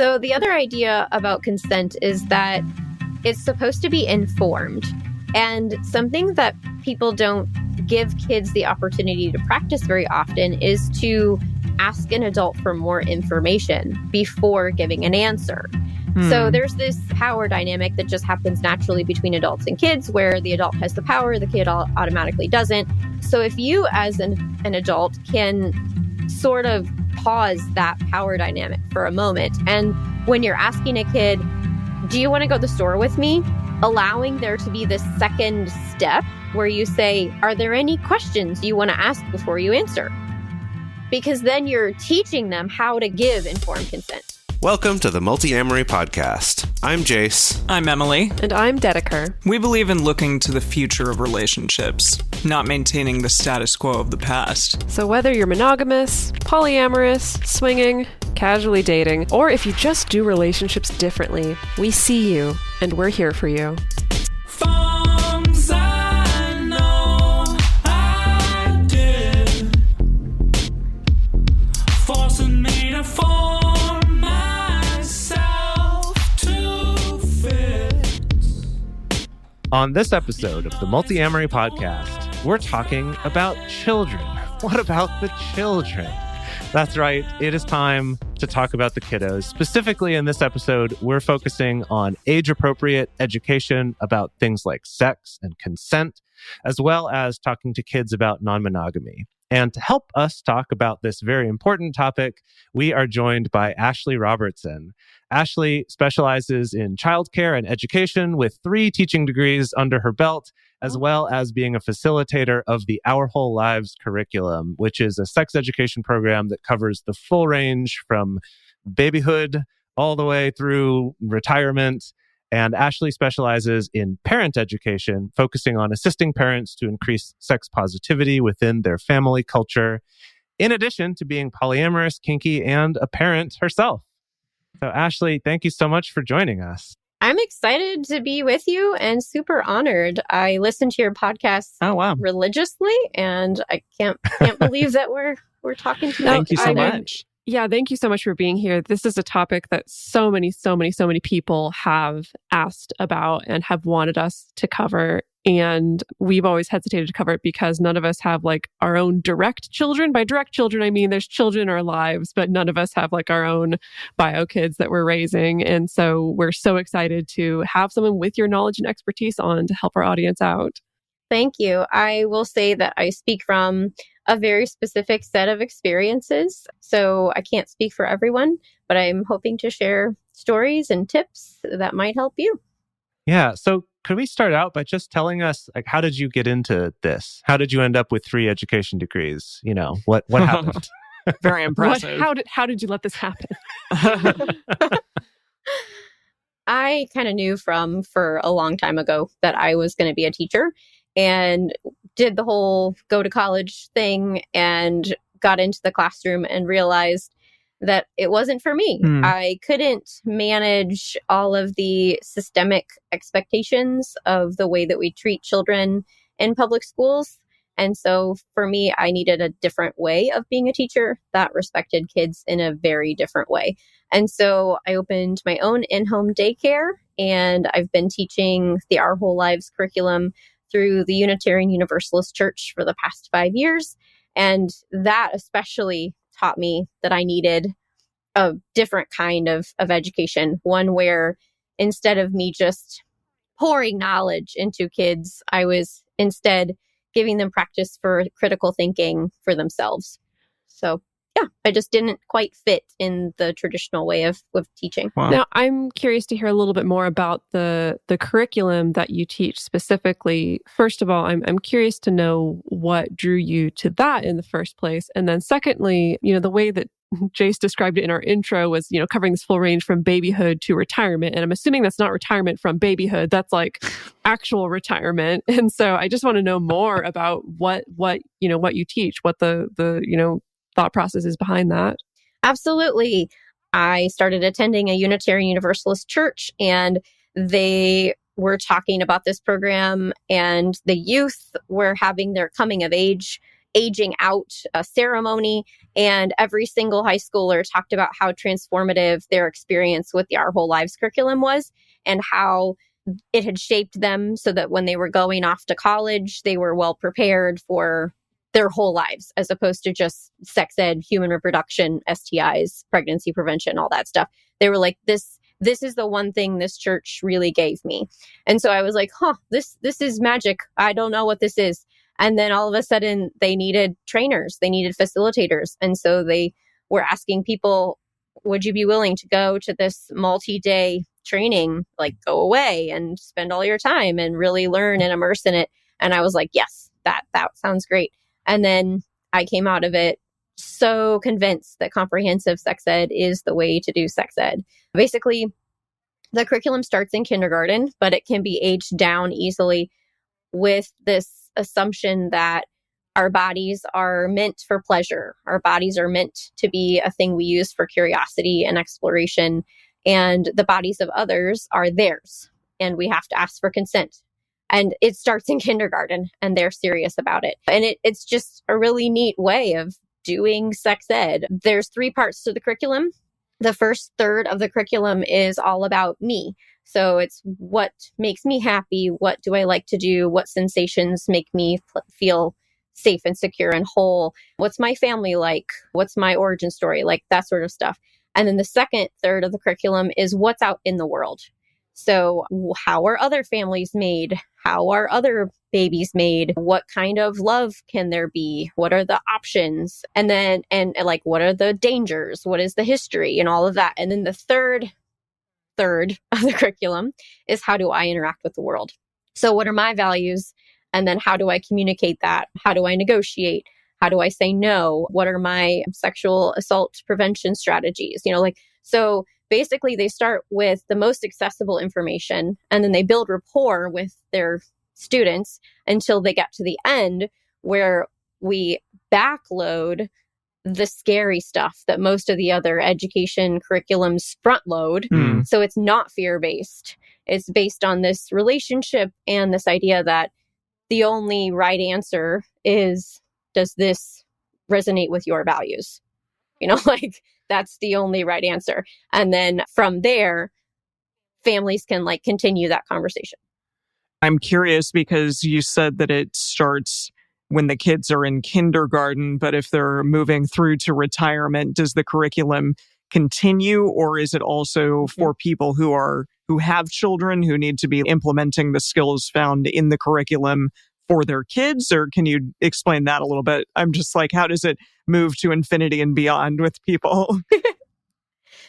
So the other idea about consent is that it's supposed to be informed. And something that people don't give kids the opportunity to practice very often is to ask an adult for more information before giving an answer. So there's this power dynamic that just happens naturally between adults and kids, where the adult has the power, the kid automatically doesn't. So if you as an adult can sort of pause that power dynamic for a moment, and when you're asking a kid, do you want to go to the store with me? Allowing there to be this second step where you say, are there any questions you want to ask before you answer? Because then you're teaching them how to give informed consent. Welcome to the Multi-Amory Podcast. I'm Jace. I'm Emily. And I'm Dedeker. We believe in looking to the future of relationships, not maintaining the status quo of the past. So whether you're monogamous, polyamorous, swinging, casually dating, or if you just do relationships differently, we see you and we're here for you. On this episode of the Multi-Amory Podcast, we're talking about children. What about the children? That's right, it is time to talk about the kiddos. Specifically in this episode, we're focusing on age-appropriate education about things like sex and consent, as well as talking to kids about non-monogamy. And to help us talk about this very important topic, we are joined by Ashley Robertson. Ashley specializes in childcare and education with 3 teaching degrees under her belt, as well as being a facilitator of the Our Whole Lives curriculum, which is a sex education program that covers the full range from babyhood all the way through retirement. And Ashley specializes in parent education, focusing on assisting parents to increase sex positivity within their family culture, in addition to being polyamorous, kinky, and a parent herself. So Ashley, thank you so much for joining us. I'm excited to be with you and super honored. I listen to your podcast religiously, and I can't believe that we're talking to you. Thank you so much. Yeah, thank you so much for being here. This is a topic that so many people have asked about and have wanted us to cover. And we've always hesitated to cover it because none of us have like our own direct children. By direct children, I mean there's children in our lives, but none of us have like our own bio kids that we're raising. And so we're so excited to have someone with your knowledge and expertise on to help our audience out. Thank you. I will say that I speak from a very specific set of experiences. So I can't speak for everyone, but I'm hoping to share stories and tips that might help you. Yeah. So could we start out by just telling us, like, how did you get into this? How did you end up with 3 education degrees? You know, what happened? Very impressive. How did you let this happen? I kind of knew for a long time ago that I was going to be a teacher, and did the whole go to college thing and got into the classroom and realized that it wasn't for me. I couldn't manage all of the systemic expectations of the way that we treat children in public schools. And so for me, I needed a different way of being a teacher that respected kids in a very different way. And so I opened my own in-home daycare, and I've been teaching the Our Whole Lives curriculum through the Unitarian Universalist Church for the past 5 years. And that especially taught me that I needed a different kind of education, one where instead of me just pouring knowledge into kids, I was instead giving them practice for critical thinking for themselves. So yeah, I just didn't quite fit in the traditional way of teaching. Wow. Now, I'm curious to hear a little bit more about the curriculum that you teach specifically. First of all, I'm curious to know what drew you to that in the first place. And then secondly, the way that Jace described it in our intro was, covering this full range from babyhood to retirement. And I'm assuming that's not retirement from babyhood. That's like actual retirement. And so I just want to know more about what you teach, what the thought process is behind that. Absolutely. I started attending a Unitarian Universalist church, and they were talking about this program, and the youth were having their coming of age aging out ceremony. And every single high schooler talked about how transformative their experience with the Our Whole Lives curriculum was, and how it had shaped them so that when they were going off to college, they were well prepared for their whole lives, as opposed to just sex ed, human reproduction, STIs, pregnancy prevention, all that stuff. They were like, this is the one thing this church really gave me. And so I was like, this is magic. I don't know what this is. And then all of a sudden they needed trainers, they needed facilitators. And so they were asking people, would you be willing to go to this multi-day training, like go away and spend all your time and really learn and immerse in it? And I was like, yes, that sounds great. And then I came out of it so convinced that comprehensive sex ed is the way to do sex ed. Basically, the curriculum starts in kindergarten, but it can be aged down easily with this assumption that our bodies are meant for pleasure. Our bodies are meant to be a thing we use for curiosity and exploration. And the bodies of others are theirs. And we have to ask for consent. And it starts in kindergarten, and they're serious about it. And it's just a really neat way of doing sex ed. There's 3 parts to the curriculum. The first third of the curriculum is all about me. So it's what makes me happy, what do I like to do, what sensations make me feel safe and secure and whole, what's my family like, what's my origin story, like that sort of stuff. And then the second third of the curriculum is what's out in the world. So how are other families made? How are other babies made? What kind of love can there be? What are the options? And like, what are the dangers? What is the history and all of that? And then the third of the curriculum is how do I interact with the world? So what are my values? And then how do I communicate that? How do I negotiate? How do I say no? What are my sexual assault prevention strategies? So basically they start with the most accessible information, and then they build rapport with their students until they get to the end where we backload the scary stuff that most of the other education curriculums front load. So it's not fear-based. It's based on this relationship and this idea that the only right answer is, does this resonate with your values? That's the only right answer. And then from there, families can continue that conversation. I'm curious because you said that it starts when the kids are in kindergarten, but if they're moving through to retirement, does the curriculum continue, or is it also for people who have children who need to be implementing the skills found in the curriculum for their kids? Or can you explain that a little bit? I'm just like, how does it move to infinity and beyond with people?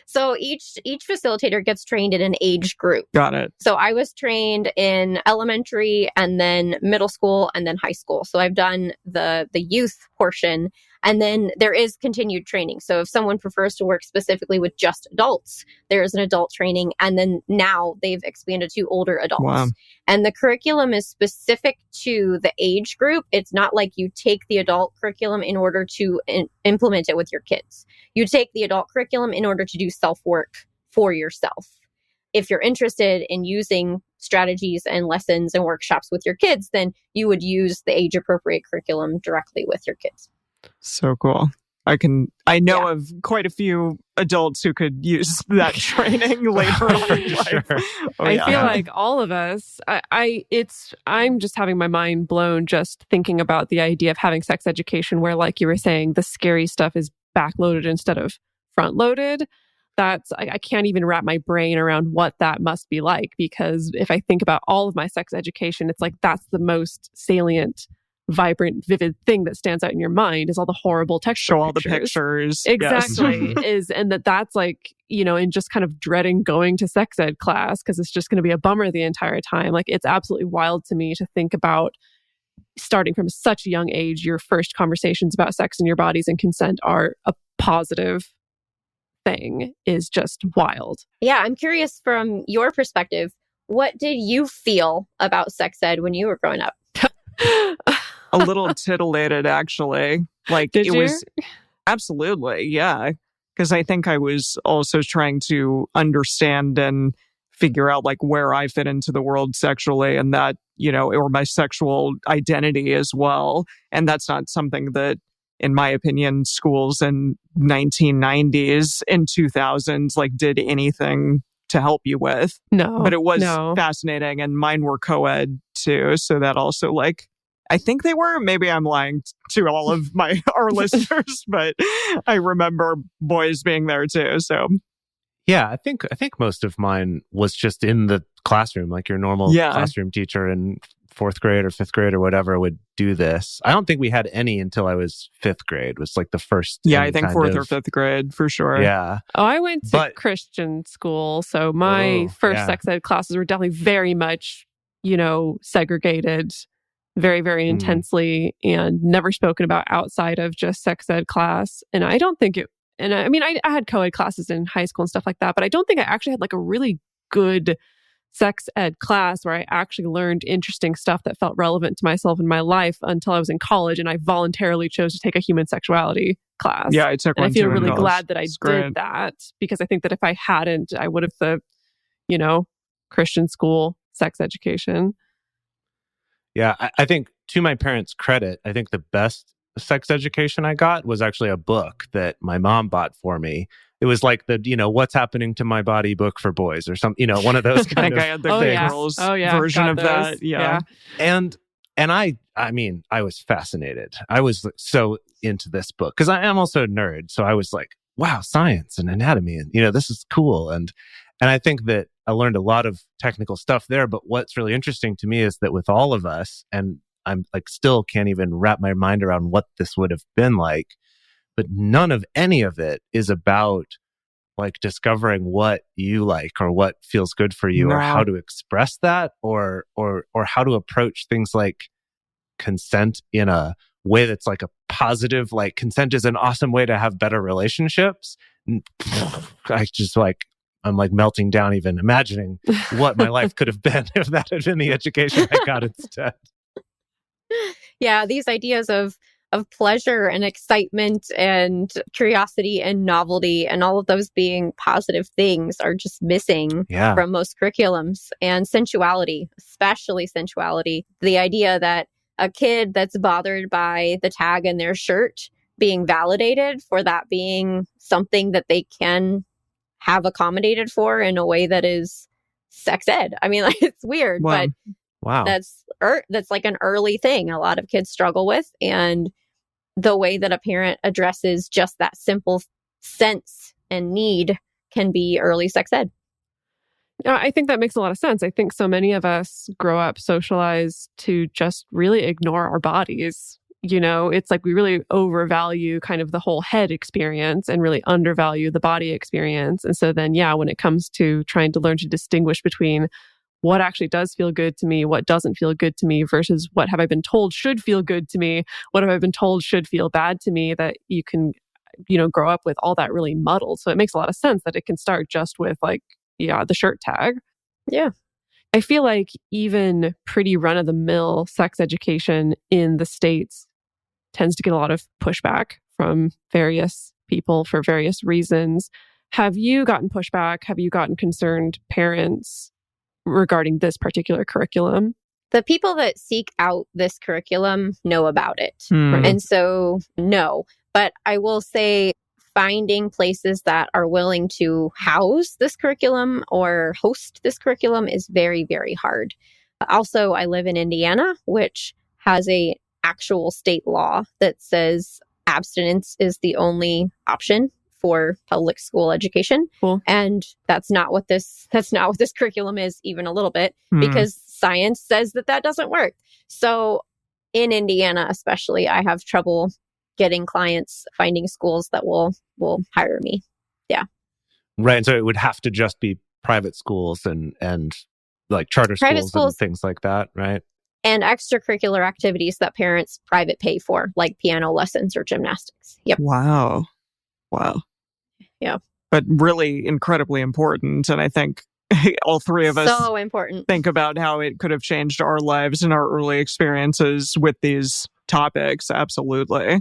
So each facilitator gets trained in an age group. Got it. So I was trained in elementary and then middle school and then high school. So I've done the youth portion, and then there is continued training. So if someone prefers to work specifically with just adults, there is an adult training. And then now they've expanded to older adults. Wow. And the curriculum is specific to the age group. It's not like you take the adult curriculum in order to implement it with your kids. You take the adult curriculum in order to do self-work for yourself. If you're interested in using strategies and lessons and workshops with your kids, then you would use the age-appropriate curriculum directly with your kids. So cool. I know of quite a few adults who could use that training later on in life. Sure. I feel like all of us, I'm just having my mind blown just thinking about the idea of having sex education where, like you were saying, the scary stuff is backloaded instead of front loaded. I can't even wrap my brain around what that must be like, because if I think about all of my sex education, it's like that's the most salient, vibrant, vivid thing that stands out in your mind is all the horrible texture. Show all the pictures. Exactly. Yes. And that's like, and just kind of dreading going to sex ed class because it's just going to be a bummer the entire time. Like, it's absolutely wild to me to think about starting from such a young age, your first conversations about sex and your bodies and consent are a positive thing is just wild. Yeah, I'm curious from your perspective, what did you feel about sex ed when you were growing up? A little titillated, actually. Like, Did it you? was absolutely, yeah. Because I think I was also trying to understand and figure out like where I fit into the world sexually and that, or my sexual identity as well. And that's not something that, in my opinion, schools in 1990s and 2000s like did anything to help you with. No. But it was fascinating, and mine were co-ed too. So that also like, I think they were, maybe I'm lying to all of our listeners, but I remember boys being there too. So yeah, I think most of mine was just in the classroom, like your normal classroom teacher in 4th grade or 5th grade or whatever would do this. I don't think we had any until I was 5th grade. Was like the first. Yeah, I think 4th or 5th grade for sure. Yeah. Oh, I went to Christian school, so my first sex ed classes were definitely very much, segregated, very, very intensely, and never spoken about outside of just sex ed class. And I don't think it. And I mean, I had co-ed classes in high school and stuff like that, but I don't think I actually had like a really good sex ed class where I actually learned interesting stuff that felt relevant to myself in my life until I was in college, and I voluntarily chose to take a human sexuality class. Yeah, I took one. And I feel really glad that I did that, because I think that if I hadn't, I would have the, Christian school sex education. Yeah, I think to my parents' credit, I think the best sex education I got was actually a book that my mom bought for me. It was like the, What's Happening to My Body book for boys or something, one of those kind of I had the girls version of that. Yeah. And I mean, I was fascinated. I was so into this book because I am also a nerd. So I was like, wow, science and anatomy and, this is cool. And I think that I learned a lot of technical stuff there. But what's really interesting to me is that with all of us, and I'm like still can't even wrap my mind around what this would have been like, but none of any of it is about like discovering what you like or what feels good for you or how to express that or how to approach things like consent in a way that's like a positive, like consent is an awesome way to have better relationships. I'm like melting down even imagining what my life could have been if that had been the education I got instead. Yeah, these ideas of pleasure and excitement and curiosity and novelty and all of those being positive things are just missing from most curriculums. And sensuality, especially sensuality. The idea that a kid that's bothered by the tag in their shirt being validated for that being something that they can have accommodated for in a way that is sex ed. I mean, like, it's weird, but that's like an early thing a lot of kids struggle with. And the way that a parent addresses just that simple sense and need can be early sex ed. Yeah, I think that makes a lot of sense. I think so many of us grow up socialized to just really ignore our bodies. It's like we really overvalue kind of the whole head experience and really undervalue the body experience. And so then, when it comes to trying to learn to distinguish between what actually does feel good to me, what doesn't feel good to me, versus what have I been told should feel good to me, what have I been told should feel bad to me, that you can, grow up with all that really muddled. So it makes a lot of sense that it can start just with like, the shirt tag. Yeah. I feel like even pretty run-of-the-mill sex education in the States tends to get a lot of pushback from various people for various reasons. Have you gotten pushback? Have you gotten concerned parents regarding this particular curriculum? The people that seek out this curriculum know about it. And so, no. But I will say finding places that are willing to house this curriculum or host this curriculum is very, very hard. Also, I live in Indiana, which has a actual state law that says abstinence is the only option for public school education. Cool. And that's not what this curriculum is even a little bit, because science says that doesn't work. So in Indiana, especially, I have trouble getting clients, finding schools that will hire me. Yeah. Right. And so it would have to just be private schools and like charter schools and things like that, right? And extracurricular activities that parents private pay for, like piano lessons or gymnastics. Yep. Wow. Yeah. But really incredibly important. And I think all three of us so important. Think about how it could have changed our lives and our early experiences with these topics. Absolutely.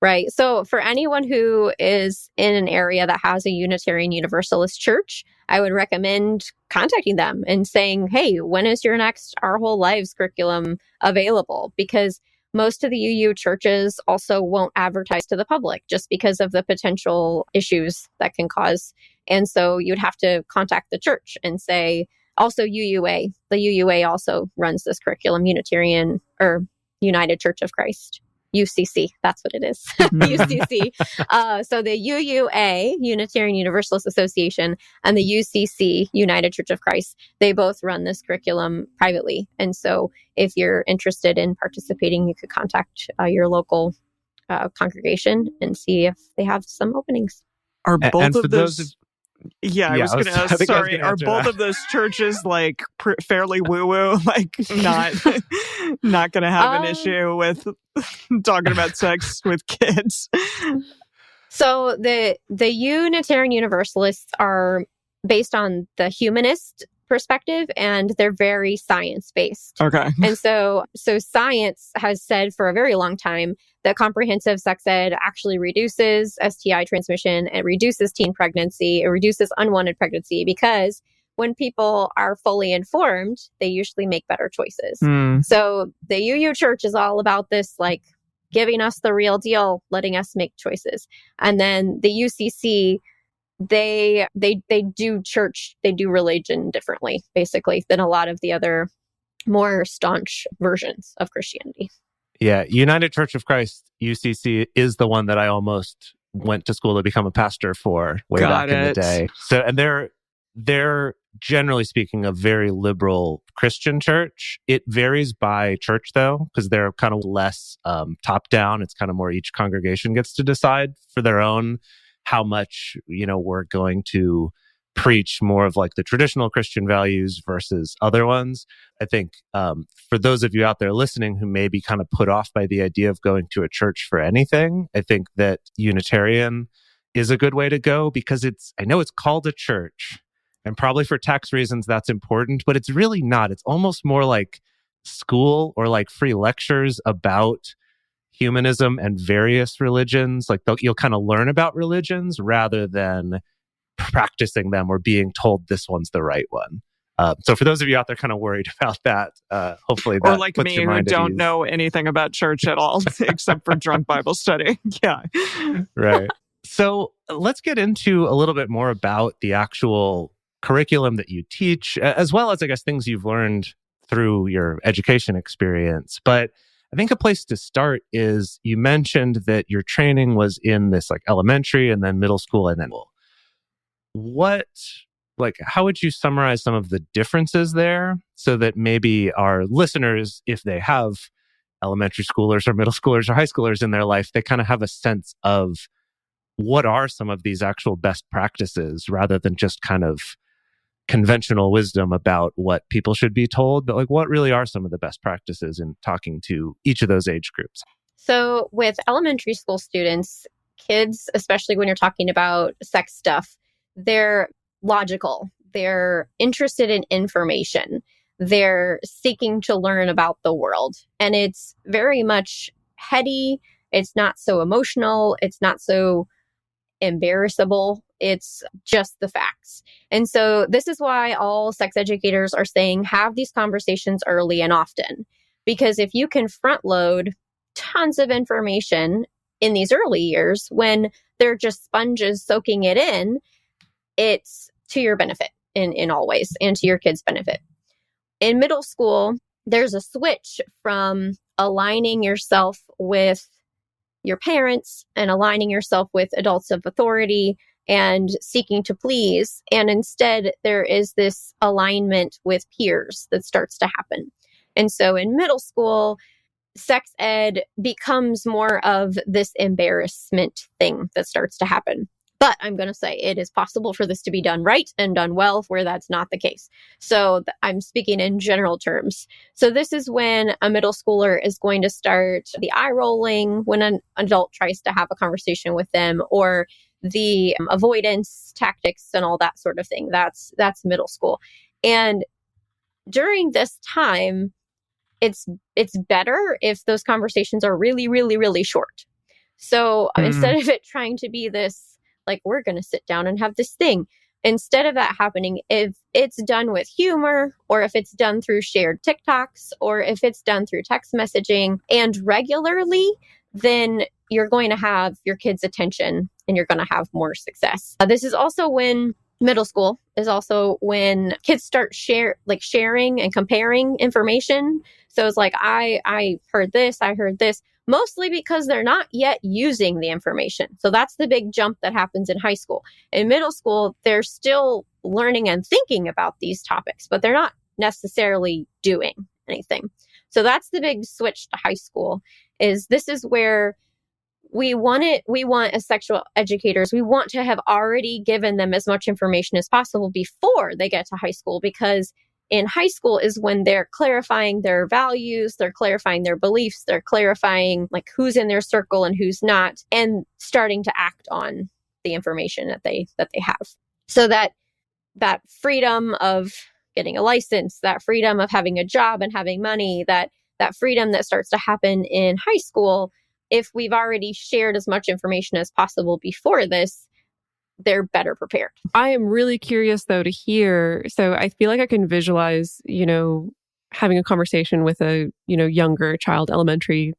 Right. So for anyone who is in an area that has a Unitarian Universalist church, I would recommend contacting them and saying, hey, when is your next Our Whole Lives curriculum available? Because most of the UU churches also won't advertise to the public just because of the potential issues that can cause. And so you'd have to contact the church and say, also UUA. The UUA also runs this curriculum, Unitarian or United Church of Christ. UCC, that's what it is. UCC. So the UUA, Unitarian Universalist Association, and the UCC, United Church of Christ, they both run this curriculum privately. And so if you're interested in participating, you could contact your local congregation and see if they have some openings. Are both and of those... Yeah, I was going to ask, sorry, are both of those churches like fairly woo-woo, like not going to have an issue with talking about sex with kids? So the Unitarian Universalists are based on the humanist perspective, and they're very science-based. Okay. And so science has said for a very long time that comprehensive sex ed actually reduces STI transmission, it reduces teen pregnancy, it reduces unwanted pregnancy, because when people are fully informed, they usually make better choices. So the UU Church is all about this, like, giving us the real deal, letting us make choices. And then the UCC, they do church, they do religion differently, basically, than a lot of the other more staunch versions of Christianity. Yeah, United Church of Christ, UCC, is the one that I almost went to school to become a pastor for way back in the day. So, and they're generally speaking a very liberal Christian church. It varies by church though, because they're kind of less top down. It's kind of more each congregation gets to decide for their own how much, we're going to preach more of like the traditional Christian values versus other ones. I think for those of you out there listening who may be kind of put off by the idea of going to a church for anything, I think that Unitarian is a good way to go, because I know it's called a church, and probably for tax reasons that's important, but it's really not. It's almost more like school or like free lectures about humanism and various religions. Like you'll kind of learn about religions rather than practicing them or being told this one's the right one. So for those of you out there kind of worried about that, hopefully that or like puts me your who mind at don't ease. know anything about church at all except for drunk Bible study. Yeah. Right. So let's get into a little bit more about the actual curriculum that you teach, as well as, I guess, things you've learned through your education experience. But I think a place to start is you mentioned that your training was in this like elementary and then middle school and then how would you summarize some of the differences there so that maybe our listeners, if they have elementary schoolers or middle schoolers or high schoolers in their life, they kind of have a sense of what are some of these actual best practices rather than just kind of conventional wisdom about what people should be told, but like what really are some of the best practices in talking to each of those age groups? So with elementary school students, kids, especially when you're talking about sex stuff, they're logical. They're interested in information. They're seeking to learn about the world. And it's very much heady. It's not so emotional. It's not so embarrassable. It's just the facts. And so this is why all sex educators are saying have these conversations early and often. Because if you can front load tons of information in these early years when they're just sponges soaking it in, it's to your benefit in all ways and to your kids' benefit. In middle school, there's a switch from aligning yourself with your parents and aligning yourself with adults of authority and seeking to please. And instead, there is this alignment with peers that starts to happen. And so in middle school, sex ed becomes more of this embarrassment thing that starts to happen. But I'm going to say it is possible for this to be done right and done well where that's not the case. So I'm speaking in general terms. So this is when a middle schooler is going to start the eye rolling when an adult tries to have a conversation with them, or the avoidance tactics and all that sort of thing. That's middle school. And during this time, it's better if those conversations are really, really, really short. So instead of it trying to be this, like, we're going to sit down and have this thing, instead of that happening, if it's done with humor, or if it's done through shared TikToks, or if it's done through text messaging and regularly, then you're going to have your kids' attention and you're going to have more success. This is also when middle school is also when kids start sharing and comparing information. So it's like, I heard this, mostly because they're not yet using the information. So that's the big jump that happens in high school. In middle school, they're still learning and thinking about these topics, but they're not necessarily doing anything. So that's the big switch to high school. This is where we want as sexual educators, we want to have already given them as much information as possible before they get to high school, because in high school is when they're clarifying their values, they're clarifying their beliefs, they're clarifying like who's in their circle and who's not, and starting to act on the information that they have. So that freedom of getting a license, that freedom of having a job and having money, that freedom that starts to happen in high school, if we've already shared as much information as possible before this, they're better prepared. I am really curious though to hear. So I feel like I can visualize, having a conversation with a, younger child, elementary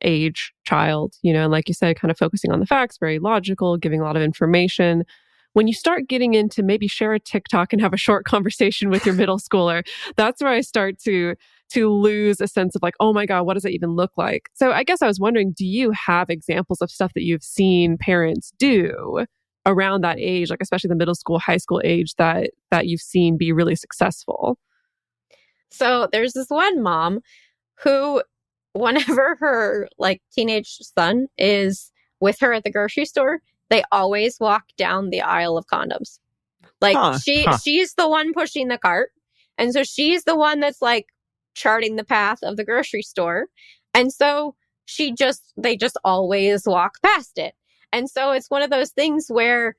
age child, and like you said, kind of focusing on the facts, very logical, giving a lot of information. When you start getting into maybe share a TikTok and have a short conversation with your middle schooler, that's where I start to lose a sense of like, oh my God, what does it even look like? So I guess I was wondering, do you have examples of stuff that you've seen parents do around that age, like especially the middle school, high school age, that you've seen be really successful? So there's this one mom who, whenever her like teenage son is with her at the grocery store, they always walk down the aisle of condoms. Like she's the one pushing the cart. And so she's the one that's like charting the path of the grocery store. And so they just always walk past it. And so it's one of those things where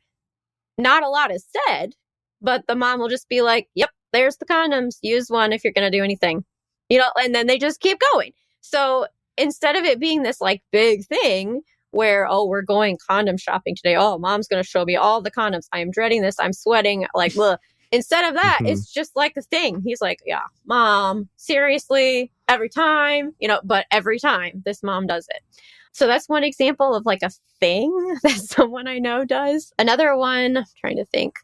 not a lot is said, but the mom will just be like, yep, there's the condoms. Use one if you're going to do anything, and then they just keep going. So instead of it being this like big thing where, oh, we're going condom shopping today. Oh, mom's going to show me all the condoms. I am dreading this. I'm sweating. Like, ugh. Instead of that, it's just like a thing. He's like, yeah, mom, seriously, every time, but every time this mom does it. So that's one example of like a thing that someone I know does. Another one, I'm trying to think,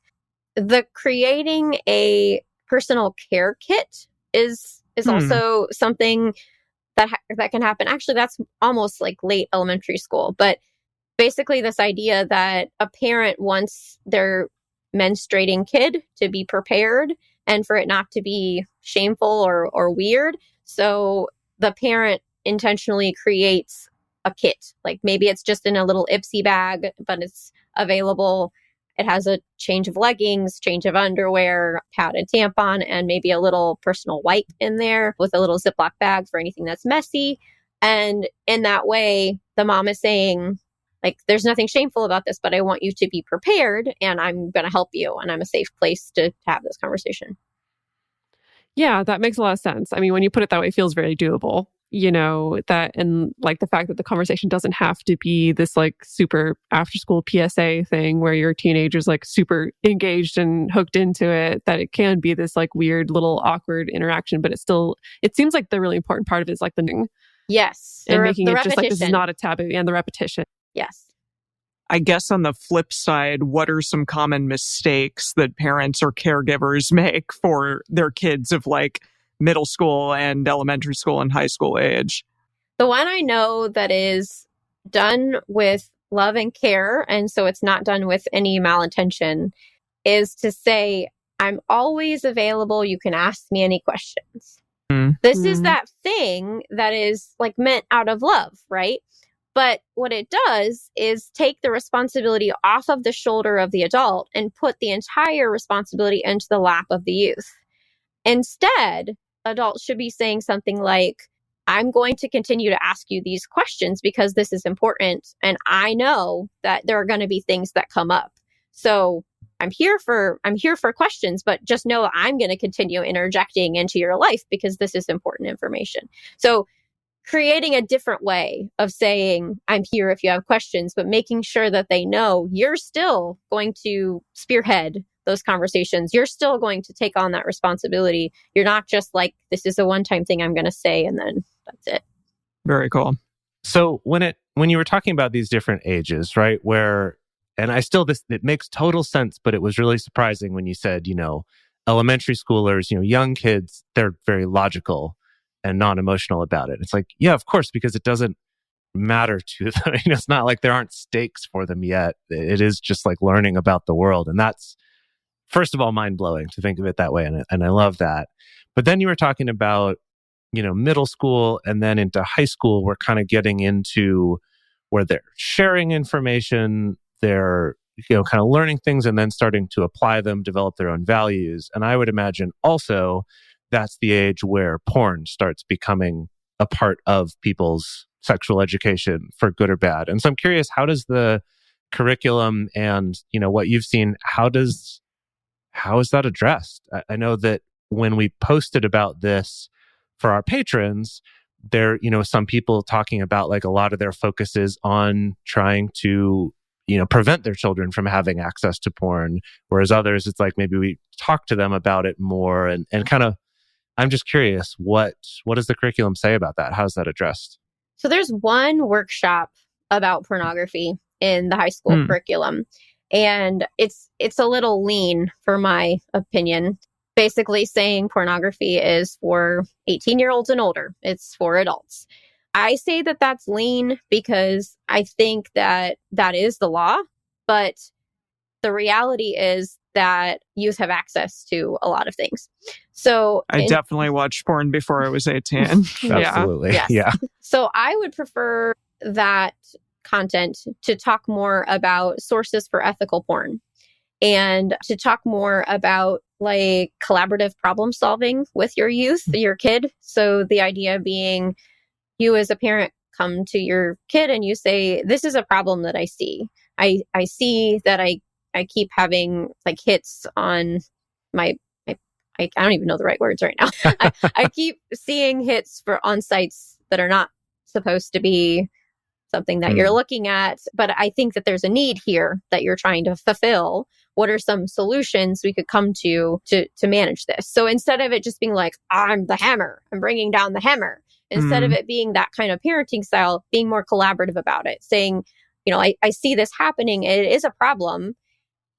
the creating a personal care kit is also something that can happen. Actually, that's almost like late elementary school. But basically this idea that a parent wants their menstruating kid to be prepared and for it not to be shameful or weird. So the parent intentionally creates a kit. Like maybe it's just in a little Ipsy bag, but it's available. It has a change of leggings, change of underwear, pad and tampon, and maybe a little personal wipe in there with a little Ziploc bag for anything that's messy. And in that way, the mom is saying, like, there's nothing shameful about this, but I want you to be prepared and I'm going to help you. And I'm a safe place to have this conversation. Yeah, that makes a lot of sense. I mean, when you put it that way, it feels very doable. That, and like the fact that the conversation doesn't have to be this like super after school PSA thing where your teenager's like super engaged and hooked into it, that it can be this like weird little awkward interaction, but it seems like the really important part of it is like the thing. Yes. And making it just like this is not a taboo, and the repetition. Yes. I guess on the flip side, what are some common mistakes that parents or caregivers make for their kids of like middle school and elementary school and high school age? The one I know that is done with love and care, and so it's not done with any malintention, is to say, I'm always available. You can ask me any questions. This is that thing that is like meant out of love, right? But what it does is take the responsibility off of the shoulder of the adult and put the entire responsibility into the lap of the youth. Instead, adults should be saying something like, I'm going to continue to ask you these questions because this is important. And I know that there are going to be things that come up. So I'm here for questions, but just know I'm going to continue interjecting into your life because this is important information. So creating a different way of saying, I'm here if you have questions, but making sure that they know you're still going to spearhead those conversations, you're still going to take on that responsibility. You're not just like, this is a one-time thing I'm going to say, and then that's it. Very cool. So when you were talking about these different ages, right, it makes total sense, but it was really surprising when you said, elementary schoolers, young kids, they're very logical and non-emotional about it. It's like, yeah, of course, because it doesn't matter to them. It's not like there aren't stakes for them yet. It is just like learning about the world. And that's, first of all, mind-blowing to think of it that way. And I love that. But then you were talking about, middle school and then into high school, we're kind of getting into where they're sharing information, they're, kind of learning things and then starting to apply them, develop their own values. And I would imagine also that's the age where porn starts becoming a part of people's sexual education for good or bad. And so I'm curious, how does the curriculum and, what you've seen, how is that addressed? I know that when we posted about this for our patrons, there, some people talking about like a lot of their focus is on trying to, prevent their children from having access to porn. Whereas others, it's like maybe we talk to them about it more and kind of, I'm just curious, what does the curriculum say about that? How's that addressed? So there's one workshop about pornography in the high school curriculum, and it's a little lean for my opinion. Basically saying pornography is for 18-year-olds and older. It's for adults. I say that that's lean because I think that is the law, but the reality is that youth have access to a lot of things. So I definitely watched porn before I was 18. Absolutely. Yes. Yeah. So I would prefer that content to talk more about sources for ethical porn and to talk more about like collaborative problem solving with your youth, your kid. So the idea being you as a parent come to your kid and you say, this is a problem that I see. I see that I keep having like hits on my, I don't even know the right words right now. I keep seeing hits on sites that are not supposed to be something that you're looking at. But I think that there's a need here that you're trying to fulfill. What are some solutions we could come to manage this? So instead of it just being like, I'm the hammer, I'm bringing down the hammer. Instead of it being that kind of parenting style, being more collaborative about it, saying, I see this happening. It is a problem.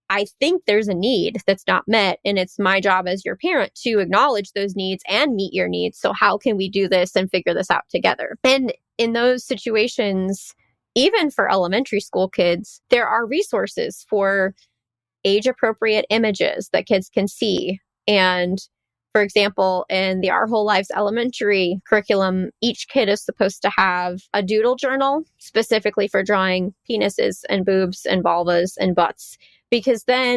I think there's a need that's not met. And it's my job as your parent to acknowledge those needs and meet your needs. So how can we do this and figure this out together? And in those situations, even for elementary school kids, there are resources for age-appropriate images that kids can see. And for example, in the Our Whole Lives elementary curriculum, each kid is supposed to have a doodle journal specifically for drawing penises and boobs and vulvas and butts. Because then,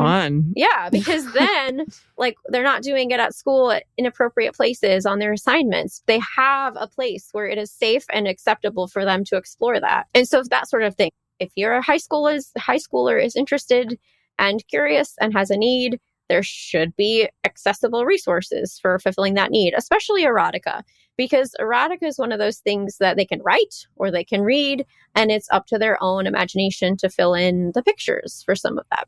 like they're not doing it at school at inappropriate places on their assignments. They have a place where it is safe and acceptable for them to explore that. And so that sort of thing. If you're a high schooler is interested and curious and has a need, there should be accessible resources for fulfilling that need, especially erotica, because erotica is one of those things that they can write or they can read, and it's up to their own imagination to fill in the pictures for some of that.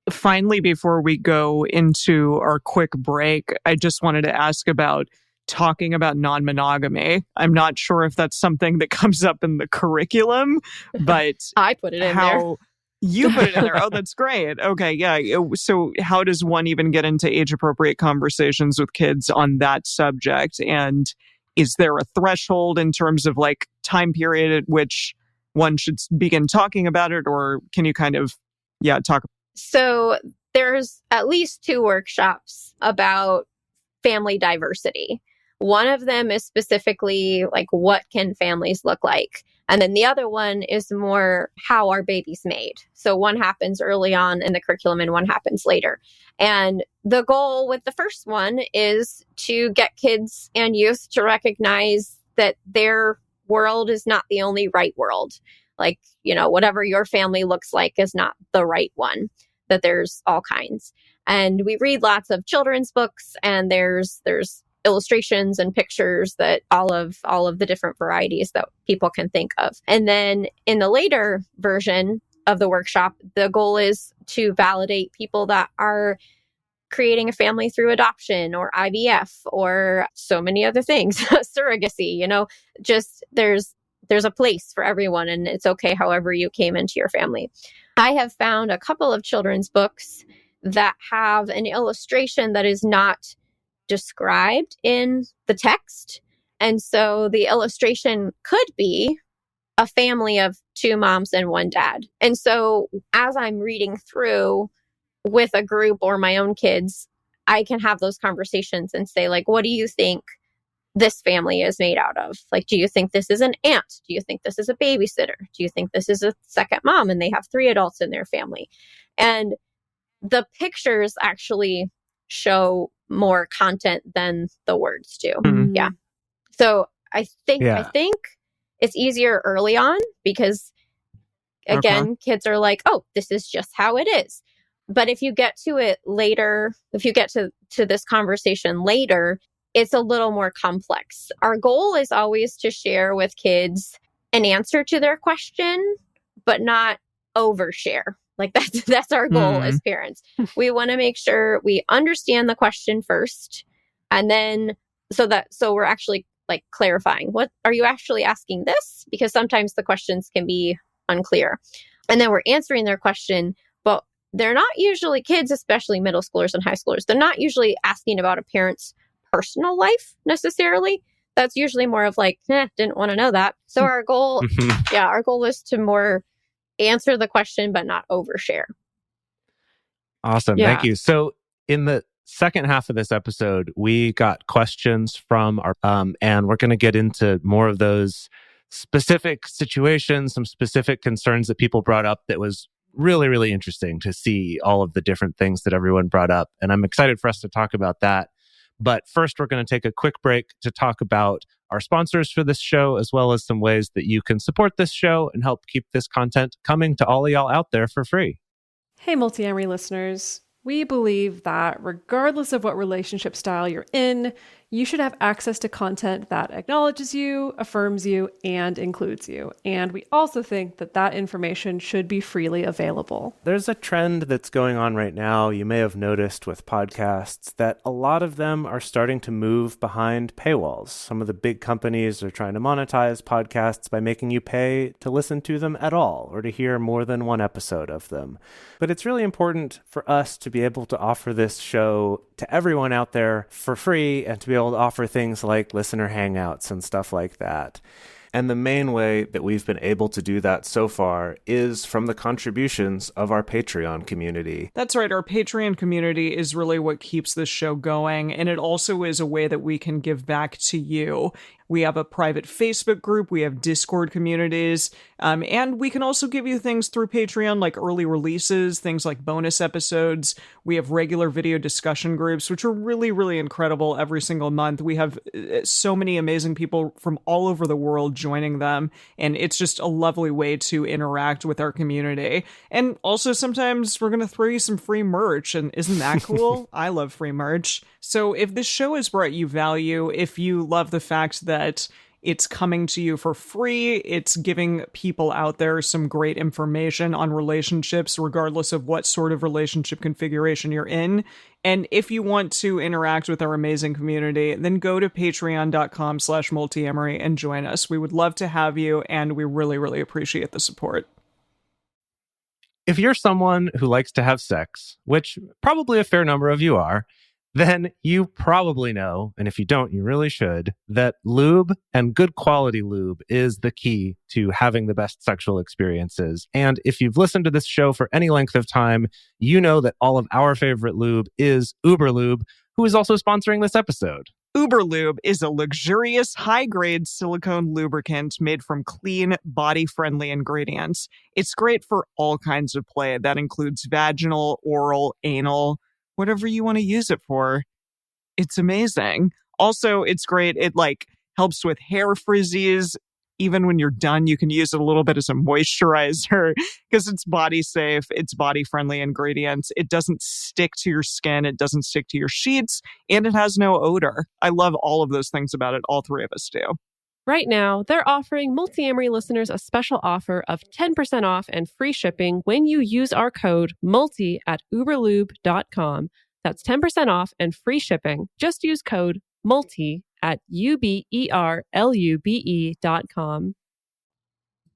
Finally, before we go into our quick break, I just wanted to ask about talking about non-monogamy. I'm not sure if that's something that comes up in the curriculum, but I put it in there. You put it in there. Oh, that's great. Okay, yeah. So how does one even get into age-appropriate conversations with kids on that subject? And is there a threshold in terms of like time period at which one should begin talking about it? Or can you kind of, talk? So there's at least 2 workshops about family diversity. One of them is specifically like, what can families look like? And then the other one is more how are babies made? So one happens early on in the curriculum and one happens later. And the goal with the first one is to get kids and youth to recognize that their world is not the only right world. Like, whatever your family looks like is not the right one, that there's all kinds. And we read lots of children's books, and there's illustrations and pictures that all of the different varieties that people can think of. And then in the later version, of the workshop, the goal is to validate people that are creating a family through adoption or IVF or so many other things, surrogacy, just there's a place for everyone, and it's okay however you came into your family. I have found a couple of children's books that have an illustration that is not described in the text. And so the illustration could be a family of 2 moms and 1 dad. And so as I'm reading through with a group or my own kids, I can have those conversations and say, like, what do you think this family is made out of? Like, do you think this is an aunt? Do you think this is a babysitter? Do you think this is a second mom and they have 3 adults in their family? And the pictures actually show more content than the words do. Mm-hmm. Yeah. So I think it's easier early on because, again, kids are like, oh, this is just how it is. But if you get to it later, if you get to this conversation later, it's a little more complex. Our goal is always to share with kids an answer to their question, but not overshare. Like that's our goal as parents. We want to make sure we understand the question first, and then so we're actually like clarifying, what are you actually asking this? Because sometimes the questions can be unclear. And then we're answering their question, but they're not usually kids, especially middle schoolers and high schoolers. They're not usually asking about a parent's personal life necessarily. That's usually more of like, didn't want to know that. So our goal is to more answer the question, but not overshare. Awesome. Yeah. Thank you. So in the second half of this episode, we got questions from our, and we're going to get into more of those specific situations, some specific concerns that people brought up that was really, really interesting to see all of the different things that everyone brought up. And I'm excited for us to talk about that. But first, we're going to take a quick break to talk about our sponsors for this show, as well as some ways that you can support this show and help keep this content coming to all of y'all out there for free. Hey, Multiamory listeners. We believe that regardless of what relationship style you're in, you should have access to content that acknowledges you, affirms you, and includes you. And we also think that that information should be freely available. There's a trend that's going on right now, you may have noticed with podcasts, that a lot of them are starting to move behind paywalls. Some of the big companies are trying to monetize podcasts by making you pay to listen to them at all, or to hear more than one episode of them. But it's really important for us to be able to offer this show to everyone out there for free, and to be able to offer things like listener hangouts and stuff like that. And the main way that we've been able to do that so far is from the contributions of our Patreon community. That's right. Our Patreon community is really what keeps this show going. And it also is a way that we can give back to you. We have a private Facebook group. We have Discord communities. And we can also give you things through Patreon, like early releases, things like bonus episodes. We have regular video discussion groups, which are really, really incredible every single month. We have so many amazing people from all over the world joining them. And it's just a lovely way to interact with our community. And also sometimes we're going to throw you some free merch. And isn't that cool? I love free merch. So if this show has brought you value, if you love the fact that it's coming to you for free, it's giving people out there some great information on relationships, regardless of what sort of relationship configuration you're in. And if you want to interact with our amazing community, then go to patreon.com/multiamory and join us. We would love to have you, and we really, really appreciate the support. If you're someone who likes to have sex, which probably a fair number of you are, then you probably know, and if you don't, you really should, that lube and good quality lube is the key to having the best sexual experiences. And if you've listened to this show for any length of time, you know that all of our favorite lube is Uber Lube, who is also sponsoring this episode. Uber Lube is a luxurious, high-grade silicone lubricant made from clean, body-friendly ingredients. It's great for all kinds of play. That includes vaginal, oral, anal, whatever you want to use it for. It's amazing. Also, it's great. It helps with hair frizzies. Even when you're done, you can use it a little bit as a moisturizer because it's body safe. It's body friendly ingredients. It doesn't stick to your skin. It doesn't stick to your sheets, and it has no odor. I love all of those things about it. All three of us do. Right now, they're offering Multiamory listeners a special offer of 10% off and free shipping when you use our code MULTI at uberlube.com. That's 10% off and free shipping. Just use code MULTI at uberlube.com.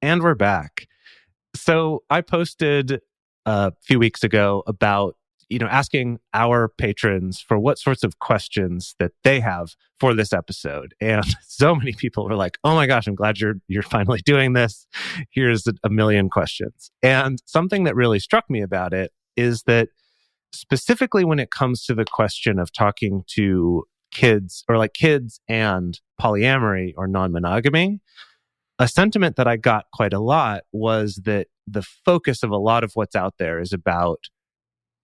And we're back. So I posted a few weeks ago about, asking our patrons for what sorts of questions that they have for this episode. And so many people were like, oh my gosh, I'm glad you're finally doing this. Here's a million questions. And something that really struck me about it is that specifically when it comes to the question of talking to kids or like kids and polyamory or non-monogamy, a sentiment that I got quite a lot was that the focus of a lot of what's out there is about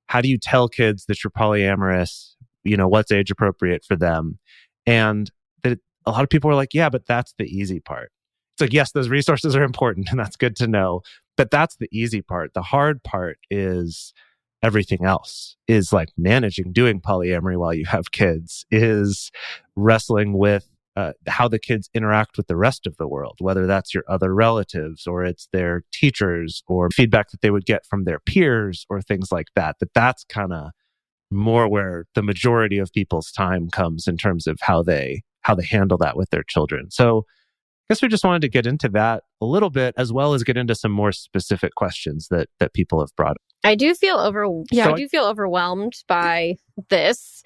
how do you tell kids that you're polyamorous, what's age appropriate for them. And that a lot of people are like, yeah, but that's the easy part. It's like, yes, those resources are important and that's good to know, but that's the easy part. The hard part is everything else, is like managing, doing polyamory while you have kids, is wrestling with how the kids interact with the rest of the world, whether that's your other relatives or it's their teachers or feedback that they would get from their peers or things like that. That's kind of more where the majority of people's time comes in terms of how they handle that with their children. So I guess we just wanted to get into that a little bit, as well as get into some more specific questions that people have brought up. I do feel overwhelmed by this.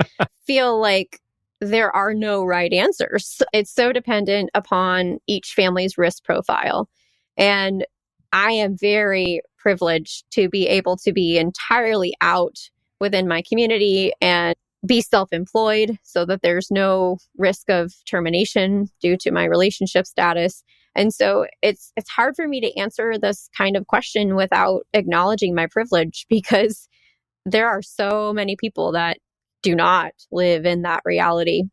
Feel like there are no right answers. It's so dependent upon each family's risk profile. And I am very privileged to be able to be entirely out within my community and be self-employed so that there's no risk of termination due to my relationship status. And so it's hard for me to answer this kind of question without acknowledging my privilege, because there are so many people that do not live in that reality.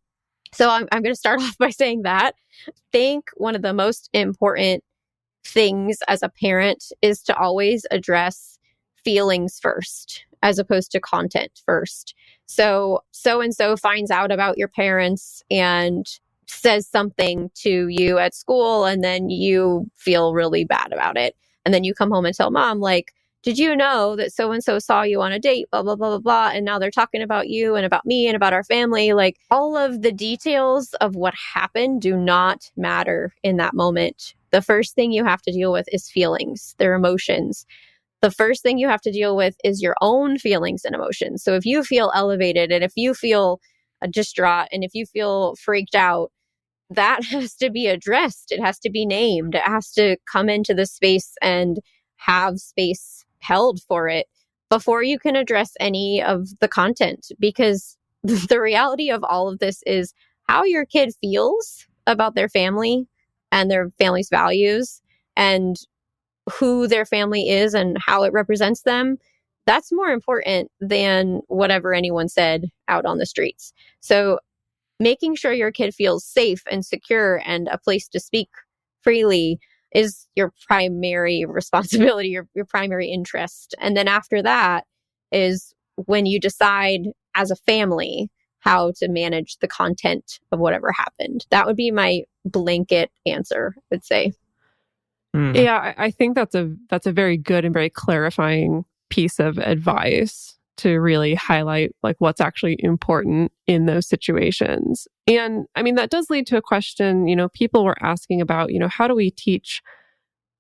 So I'm going to start off by saying that I think one of the most important things as a parent is to always address feelings first, as opposed to content first. So-and-so finds out about your parents and says something to you at school, and then you feel really bad about it. And then you come home and tell mom, like, did you know that so-and-so saw you on a date, blah, blah, blah, blah, blah. And now they're talking about you and about me and about our family. Like, all of the details of what happened do not matter in that moment. The first thing you have to deal with is feelings, their emotions. The first thing you have to deal with is your own feelings and emotions. So if you feel elevated and if you feel distraught and if you feel freaked out, that has to be addressed. It has to be named. It has to come into the space and have space held for it before you can address any of the content. Because the reality of all of this is how your kid feels about their family and their family's values and who their family is and how it represents them. That's more important than whatever anyone said out on the streets. So making sure your kid feels safe and secure and a place to speak freely is your primary responsibility, your primary interest. And then after that is when you decide as a family how to manage the content of whatever happened. That would be my blanket answer, I would say. Mm. Yeah, I think that's a very good and very clarifying piece of advice to really highlight like what's actually important in those situations. And I mean, that does lead to a question, people were asking about, how do we teach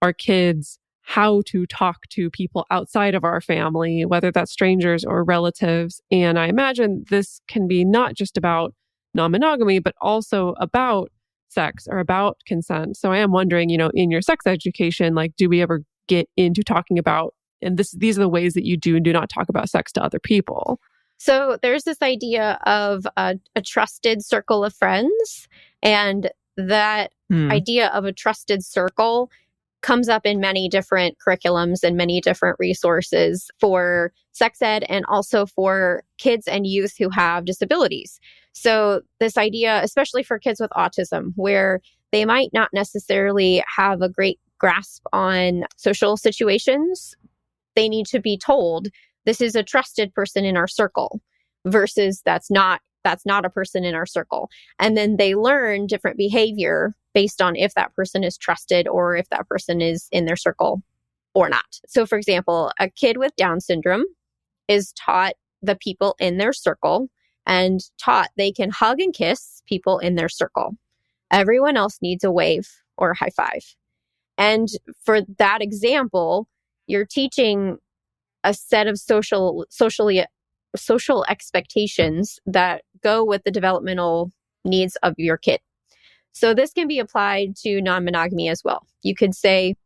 our kids how to talk to people outside of our family, whether that's strangers or relatives. And I imagine this can be not just about non-monogamy, but also about sex or about consent. So I am wondering, in your sex education, like, do we ever get into talking about, and these are the ways that you do and do not talk about sex to other people? So there's this idea of a trusted circle of friends, and that idea of a trusted circle comes up in many different curriculums and many different resources for sex ed and also for kids and youth who have disabilities. So this idea, especially for kids with autism, where they might not necessarily have a great grasp on social situations, they need to be told, this is a trusted person in our circle, versus that's not that's not a person in our circle. And then they learn different behavior based on if that person is trusted or if that person is in their circle or not. So for example, a kid with Down syndrome is taught the people in their circle and taught they can hug and kiss people in their circle. Everyone else needs a wave or a high five. And for that example, you're teaching a set of social expectations that go with the developmental needs of your kid. So this can be applied to non-monogamy as well. You could say,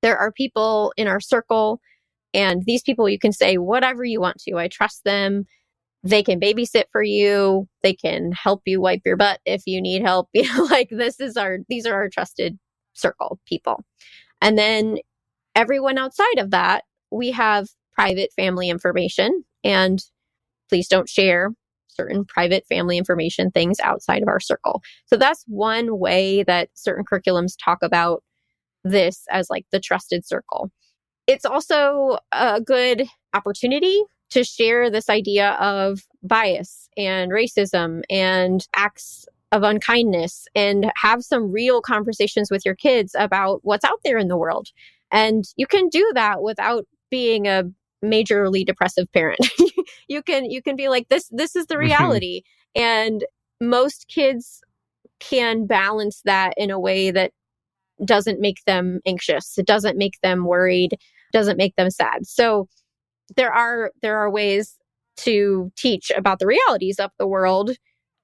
there are people in our circle, and these people you can say whatever you want to. I trust them. They can babysit for you. They can help you wipe your butt if you need help. Like these are our trusted circle people. And then everyone outside of that, we have private family information, and please don't share certain private family information things outside of our circle. So that's one way that certain curriculums talk about this as like the trusted circle. It's also a good opportunity to share this idea of bias and racism and acts of unkindness and have some real conversations with your kids about what's out there in the world. And you can do that without being a majorly depressive parent. You can be like, this is the reality. And most kids can balance that in a way that doesn't make them anxious. It doesn't make them worried, doesn't make them sad. So there are ways to teach about the realities of the world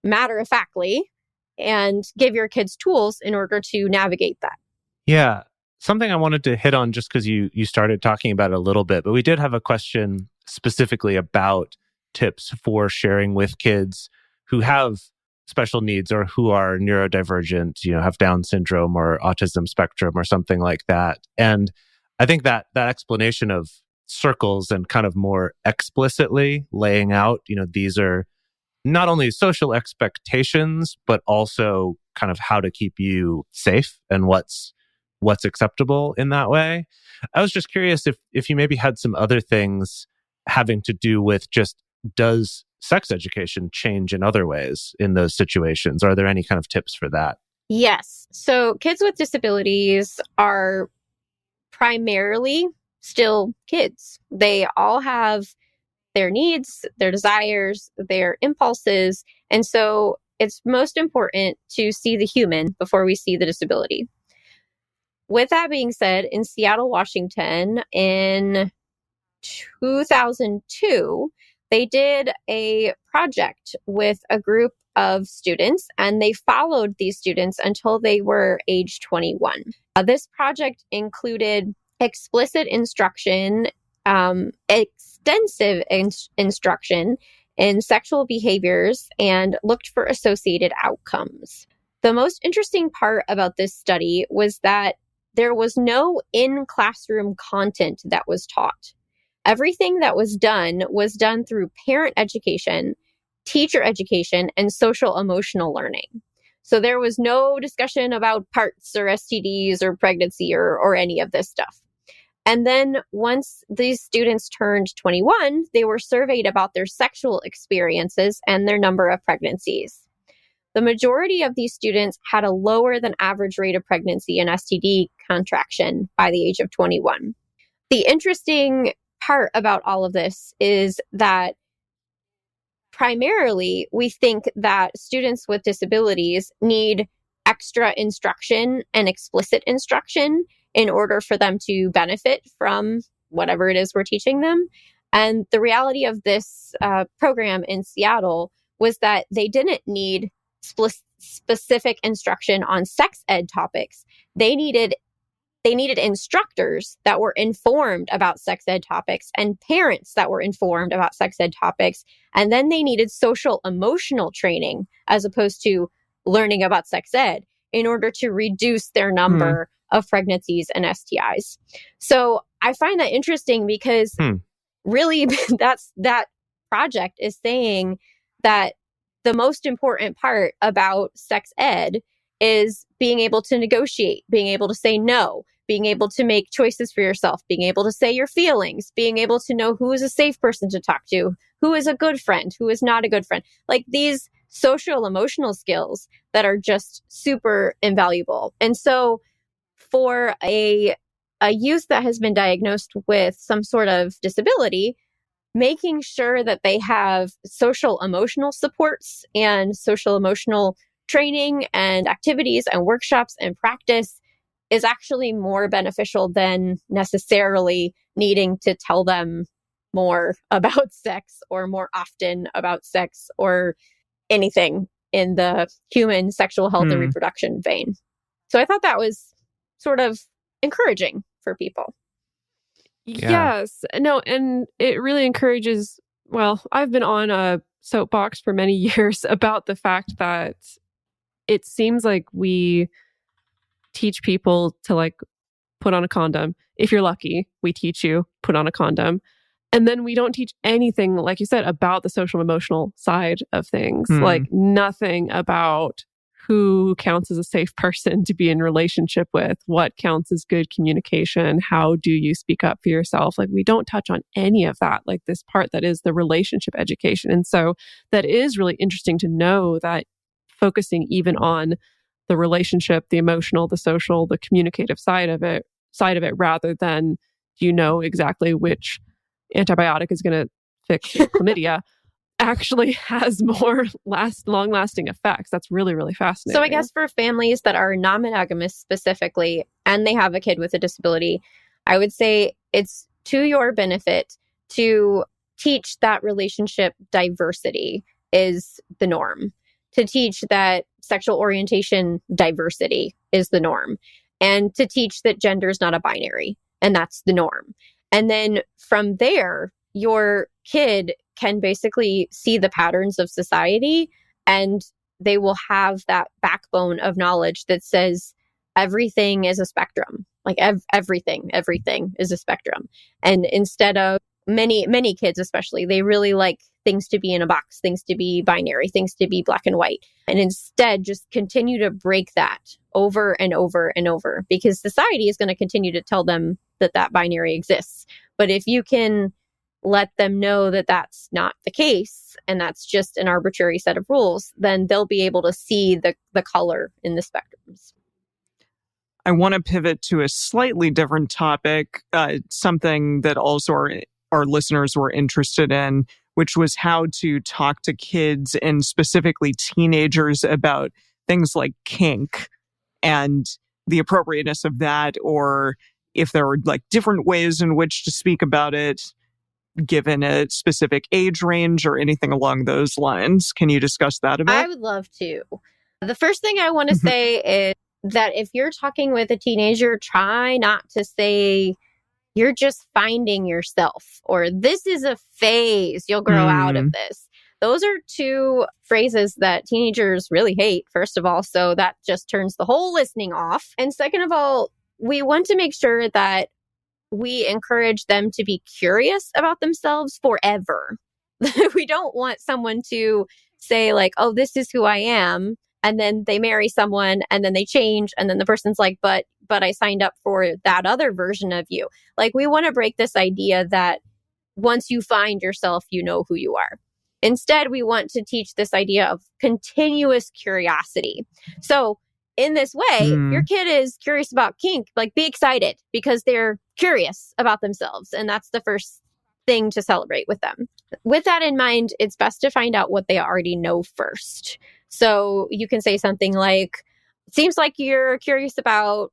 matter-of-factly and give your kids tools in order to navigate that. Yeah. Something I wanted to hit on just because you started talking about it a little bit, but we did have a question specifically about tips for sharing with kids who have special needs or who are neurodivergent, have Down syndrome or autism spectrum or something like that. And I think that explanation of circles and kind of more explicitly laying out, these are not only social expectations, but also kind of how to keep you safe and what's acceptable in that way. I was just curious if you maybe had some other things having to do with just, does sex education change in other ways in those situations? Are there any kind of tips for that? Yes. So kids with disabilities are primarily still kids. They all have their needs, their desires, their impulses. And so it's most important to see the human before we see the disability. With that being said, in Seattle, Washington, in 2002, they did a project with a group of students, and they followed these students until they were age 21. This project included explicit instruction, extensive instruction in sexual behaviors, and looked for associated outcomes. The most interesting part about this study was that there was no in-classroom content that was taught. Everything that was done through parent education, teacher education, and social emotional learning. So there was no discussion about parts or STDs or pregnancy or any of this stuff. And then once these students turned 21, they were surveyed about their sexual experiences and their number of pregnancies. The majority of these students had a lower than average rate of pregnancy and STD contraction by the age of 21. The interesting part about all of this is that primarily we think that students with disabilities need extra instruction and explicit instruction in order for them to benefit from whatever it is we're teaching them. And the reality of this program in Seattle was that they didn't need specific instruction on sex ed topics. They needed instructors that were informed about sex ed topics and parents that were informed about sex ed topics. And then they needed social emotional training as opposed to learning about sex ed in order to reduce their number of pregnancies and STIs. So I find that interesting because really that project is saying that the most important part about sex ed is being able to negotiate, being able to say no, being able to make choices for yourself, being able to say your feelings, being able to know who is a safe person to talk to, who is a good friend, who is not a good friend. Like these social emotional skills that are just super invaluable. And so for a youth that has been diagnosed with some sort of disability, making sure that they have social emotional supports and social emotional training and activities and workshops and practice is actually more beneficial than necessarily needing to tell them more about sex or more often about sex or anything in the human sexual health and reproduction vein. So I thought that was sort of encouraging for people. Yes. No, and it really encourages, well, I've been on a soapbox for many years about the fact that it seems like we teach people to like put on a condom. If you're lucky, we teach you put on a condom. And then we don't teach anything, like you said, about the social emotional side of things. Like nothing about who counts as a safe person to be in relationship with, what counts as good communication, how do you speak up for yourself? Like we don't touch on any of that, like this part that is the relationship education. And so that is really interesting to know that focusing even on the relationship, the emotional, the social, the communicative side of it, rather than do you know exactly which antibiotic is going to fix chlamydia, actually has more long-lasting effects. That's really, really fascinating. So I guess for families that are non-monogamous specifically, and they have a kid with a disability, I would say it's to your benefit to teach that relationship diversity is the norm, to teach that sexual orientation diversity is the norm, and to teach that gender is not a binary, and that's the norm. And then from there, your kid can basically see the patterns of society, and they will have that backbone of knowledge that says everything is a spectrum. Like everything is a spectrum. And instead of many kids, especially, they really like things to be in a box, things to be binary, things to be black and white. And instead, just continue to break that over and over and over, because society is going to continue to tell them that binary exists. But if you can let them know that that's not the case and that's just an arbitrary set of rules, then they'll be able to see the color in the spectrums. I want to pivot to a slightly different topic, something that also our listeners were interested in, which was how to talk to kids and specifically teenagers about things like kink and the appropriateness of that, or if there are like different ways in which to speak about it, given a specific age range or anything along those lines. Can you discuss that a bit? I would love to. The first thing I want to say is that if you're talking with a teenager, try not to say, you're just finding yourself, or this is a phase, you'll grow out of this. Those are two phrases that teenagers really hate, first of all. So that just turns the whole listening off. And second of all, we want to make sure that we encourage them to be curious about themselves forever. We don't want someone to say like, oh, this is who I am. And then they marry someone and then they change. And then the person's like, but I signed up for that other version of you. Like, we want to break this idea that once you find yourself, you know who you are. Instead, we want to teach this idea of continuous curiosity. So in this way, if your kid is curious about kink, like, be excited because they're curious about themselves. And that's the first thing to celebrate with them. With that in mind, it's best to find out what they already know first. So you can say something like, it seems like you're curious about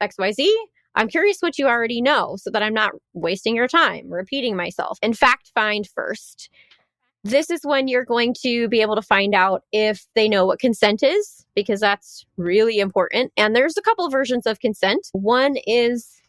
XYZ. I'm curious what you already know so that I'm not wasting your time repeating myself. In fact, find first. This is when you're going to be able to find out if they know what consent is, because that's really important. And there's a couple versions of consent. One is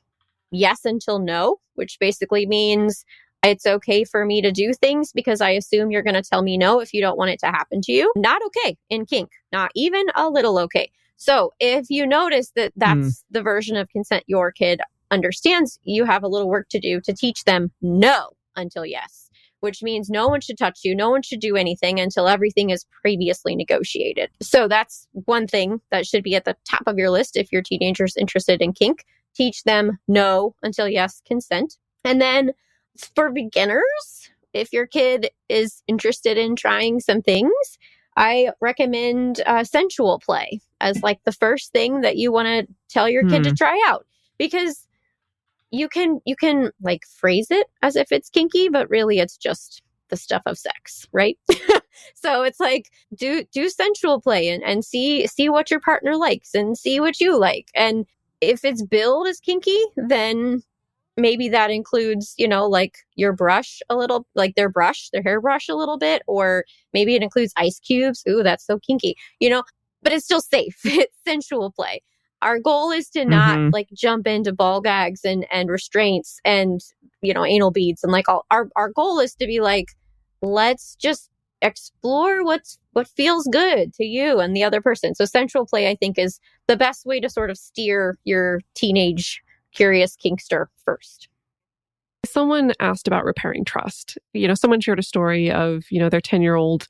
yes until no, which basically means it's okay for me to do things because I assume you're going to tell me no if you don't want it to happen to you. Not okay in kink, not even a little okay. So if you notice that that's the version of consent your kid understands, you have a little work to do to teach them no until yes, which means no one should touch you. No one should do anything until everything is previously negotiated. So that's one thing that should be at the top of your list if your teenager's interested in kink. Teach them no until yes consent. And then for beginners, if your kid is interested in trying some things, I recommend sensual play as like the first thing that you want to tell your kid to try out, because you can like phrase it as if it's kinky, but really it's just the stuff of sex, right? So it's like do sensual play and see what your partner likes and see what you like. And if it's billed as kinky, then maybe that includes, like your brush a little, like their hairbrush a little bit, or maybe it includes ice cubes. Ooh, that's so kinky, but it's still safe. It's sensual play. Our goal is to not like jump into ball gags and restraints and, anal beads and like all. Our goal is to be like, let's just explore what feels good to you and the other person. So sensual play, I think, is the best way to sort of steer your teenage curious kinkster first. Someone asked about repairing trust. Someone shared a story of, their 10-year-old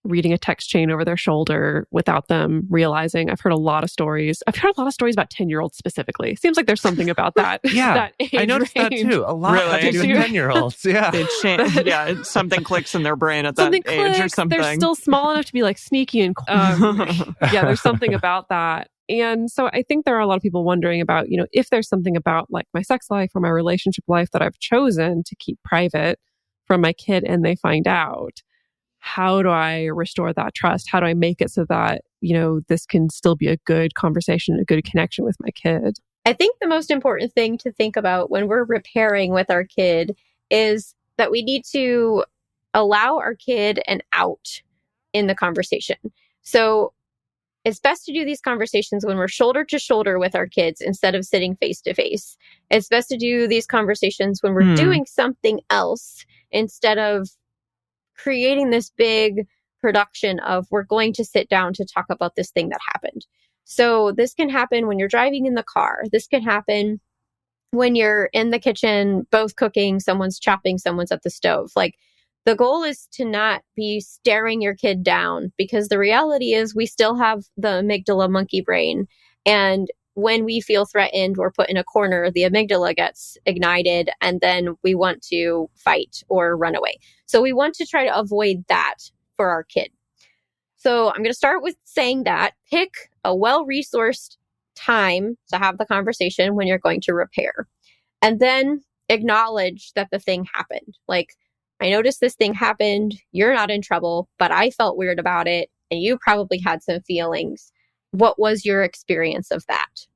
reading a text chain over their shoulder without them realizing. I've heard a lot of stories about 10-year-olds specifically. Seems like there's something about that. Yeah, that age I noticed range. that too. A lot of 10-year-olds. Yeah. Something clicks in their brain at that Something age clicks. or something. They're still small enough to be like sneaky and there's something about that. And so I think there are a lot of people wondering about, if there's something about like my sex life or my relationship life that I've chosen to keep private from my kid and they find out, how do I restore that trust? How do I make it so that, this can still be a good conversation, a good connection with my kid? I think the most important thing to think about when we're repairing with our kid is that we need to allow our kid an out in the conversation. So it's best to do these conversations when we're shoulder to shoulder with our kids instead of sitting face to face. It's best to do these conversations when we're doing something else instead of creating this big production of we're going to sit down to talk about this thing that happened. So this can happen when you're driving in the car. This can happen when you're in the kitchen, both cooking, someone's chopping, someone's at the stove. Like, the goal is to not be staring your kid down, because the reality is we still have the amygdala monkey brain. And when we feel threatened or put in a corner, the amygdala gets ignited and then we want to fight or run away. So we want to try to avoid that for our kid. So I'm going to start with saying that pick a well-resourced time to have the conversation when you're going to repair. And then acknowledge that the thing happened. Like, I noticed this thing happened. You're not in trouble, but I felt weird about it. And you probably had some feelings. What was your experience of that?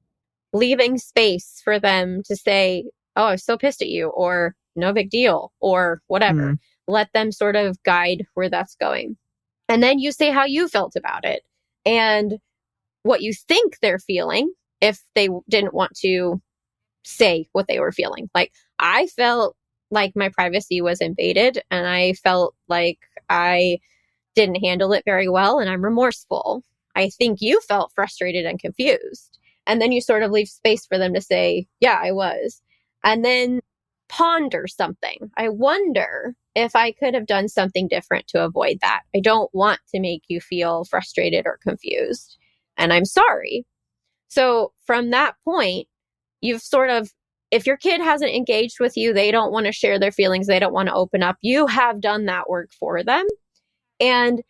Leaving space for them to say, oh, I was so pissed at you, or no big deal, or whatever. Let them sort of guide where that's going. And then you say how you felt about it and what you think they're feeling if they didn't want to say what they were feeling. Like, I felt like my privacy was invaded and I felt like I didn't handle it very well and I'm remorseful. I think you felt frustrated and confused. And then you sort of leave space for them to say, yeah, I was. And then ponder something. I wonder if I could have done something different to avoid that. I don't want to make you feel frustrated or confused. And I'm sorry. So from that point, you've sort of, if your kid hasn't engaged with you, they don't want to share their feelings, they don't want to open up, you have done that work for them. And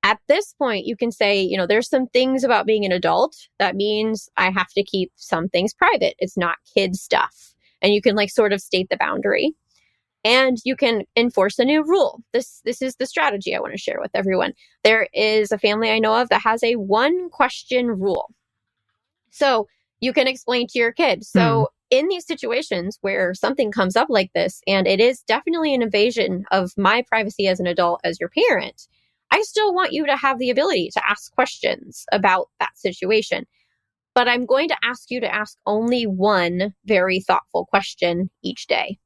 at this point, you can say, there's some things about being an adult. That means I have to keep some things private. It's not kid stuff. And you can sort of state the boundary. And you can enforce a new rule. This is the strategy I want to share with everyone. There is a family I know of that has a 1-question rule. So you can explain to your kid. So in these situations where something comes up like this, and it is definitely an invasion of my privacy as an adult, as your parent, I still want you to have the ability to ask questions about that situation. But I'm going to ask you to ask only one very thoughtful question each day.